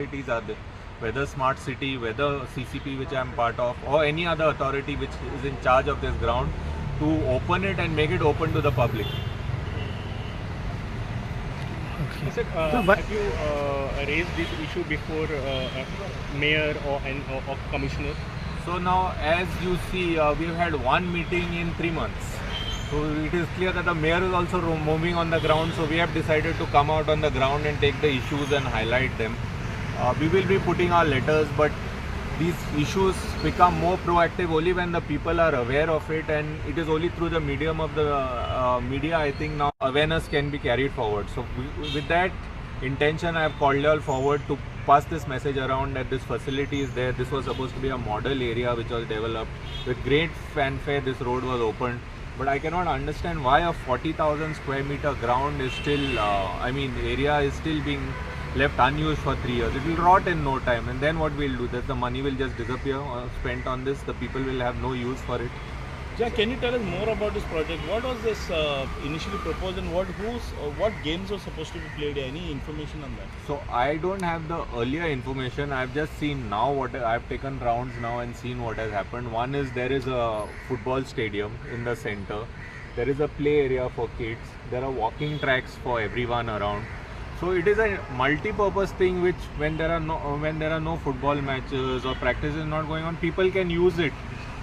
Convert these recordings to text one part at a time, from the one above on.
facilities are there, whether smart city, whether CCP which I am part of, or any other authority which is in charge of this ground, to open it and make it open to the public. Sir, have you raised this issue before mayor or commissioner? So now, as you see, we've had one meeting in 3 months. So it is clear that the mayor is also moving on the ground. So we have decided to come out on the ground and take the issues and highlight them. We will be putting our letters, but these issues become more proactive only when the people are aware of it, and it is only through the medium of the media, I think, now awareness can be carried forward. So with that intention, I have called you all forward to pass this message around that this facility is there. This was supposed to be a model area which was developed. With great fanfare, this road was opened. But I cannot understand why a 40,000 square meter ground is still, area is still being left unused for 3 years. It will rot in no time, and then what we'll do? That the money will just disappear spent on this. The people will have no use for it. Jack, can you tell us more about this project? What was this initially proposed, and what games were supposed to be played? Any information on that? So I don't have the earlier information. I've just seen now what I've taken rounds now and seen what has happened. One is there is a football stadium in the center. There is a play area for kids. There are walking tracks for everyone around. So it is a multi-purpose thing which when there are no football matches or practices not going on, people can use it.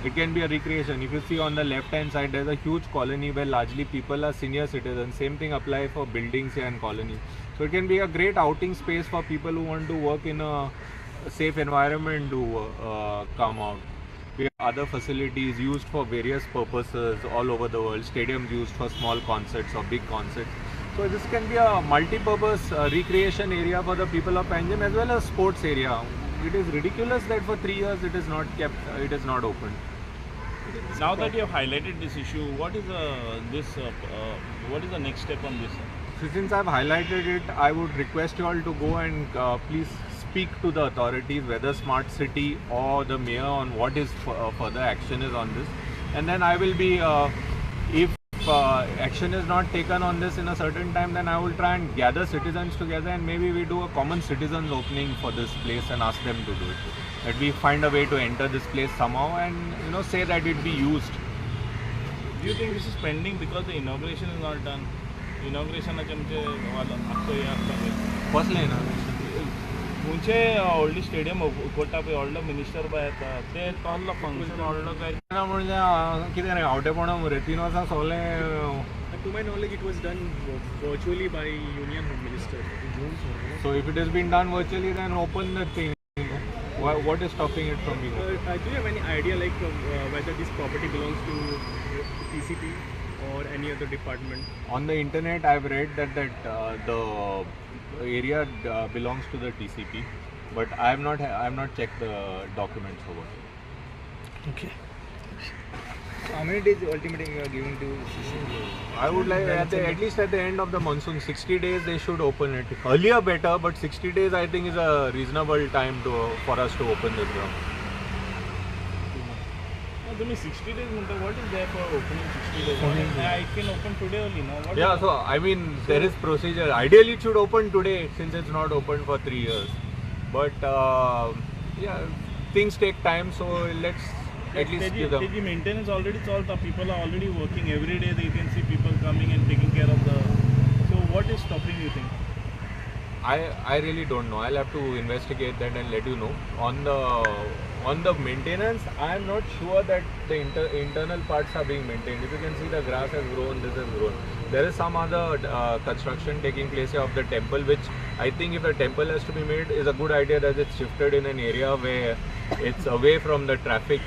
It can be a recreation. If you see on the left hand side, there's a huge colony where largely people are senior citizens. Same thing applies for buildings here in colony. So it can be a great outing space for people who want to work in a safe environment to come out. We have other facilities used for various purposes all over the world. Stadiums used for small concerts or big concerts. So this can be a multi-purpose recreation area for the people of Panjim as well as sports area. It is ridiculous that for 3 years it is not kept, it is not open. Now that you have highlighted this issue, what is the next step on this? So since I have highlighted it, I would request you all to go and please speak to the authorities, whether Smart City or the mayor, on what is further action is on this. And then I will be, if action is not taken on this in a certain time, then I will try and gather citizens together and maybe we do a common citizens opening for this place and ask them to do it. That we find a way to enter this place somehow and say that it be used. Do you think this is pending because the inauguration is not done? Inauguration Firstly, inauguration. मुझे व्हडली stadium उगडटा पळय व्हडलो minister bye येता ते तोल्लो function व्हडलो काय म्हणजे कितें रे आवटेपणा मरे 3 वर्सां सगळें. To my knowledge, it was done virtually by Union Home Minister in June. So if it has been done virtually, then open the thing. What is stopping it from being open? Do you have any idea whether this property belongs to TCP or any other department? On the internet, I've read that the area belongs to the TCP, but I have not checked the documents over it. Okay. How many days ultimately you are giving to CCP? I would like at least at the end of the monsoon, 60 days they should open it. Earlier better, but 60 days I think is a reasonable time for us to open this ground. तुम्ही 60 days म्हणता, what is there for opening 60 days? I can open today only, no? Yeah, so I mean there is procedure. Ideally it should open today since it's not open for 3 years. But things take time, so let's at least give them. The maintenance already solved. People are already working every day. You can see people coming and taking care of the. So what is stopping, you think? I really don't know. I'll have to investigate that and let you know. On the maintenance, I am not sure that the internal parts are being maintained. If you can see, the grass has grown, this has grown. There is some other construction taking place here of the temple, which I think if the temple has to be made, is a good idea that it's shifted in an area where it's away from the traffic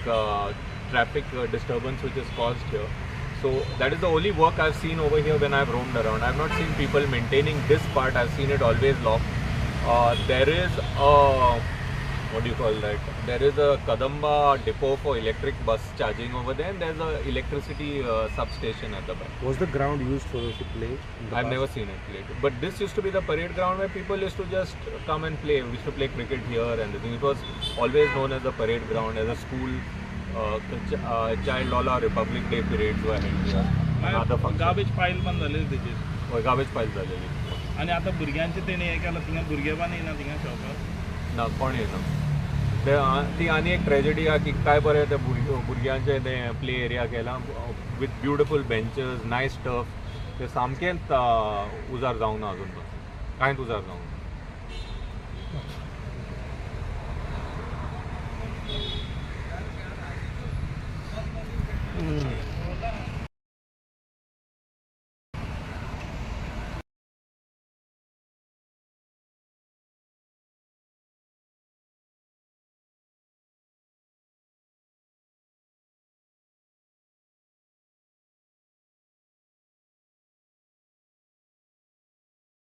disturbance which is caused here. So that is the only work I've seen over here when I've roamed around. I've not seen people maintaining this part. I've seen it always locked. There is a, what do you call that? There is a Kadamba depot for electric bus charging over there, and there's a electricity substation at the back. Was the ground used for to play? I've never seen it played. But this used to be the parade ground where people used to just come and play. We used to play cricket here, and it was always known as the parade ground. As a school, child all our Republic Day parades were held here. Another function. Garbage pile पण झाले त्याचे. Garbage pile झालेली. आणि आता भुरग्यांचे ते नाही केलं, तिंगा भुरगे पण येना तिंगा शॉपार. ना कोण येना ती आनी एक ट्रेजेडी आहा की काय बरें ते भुरग्यांचे ते प्ले एरिया केला with beautiful benches nice tough ते सामकेंच उजार जावंक ना अजून कांयच उजार जावंक ना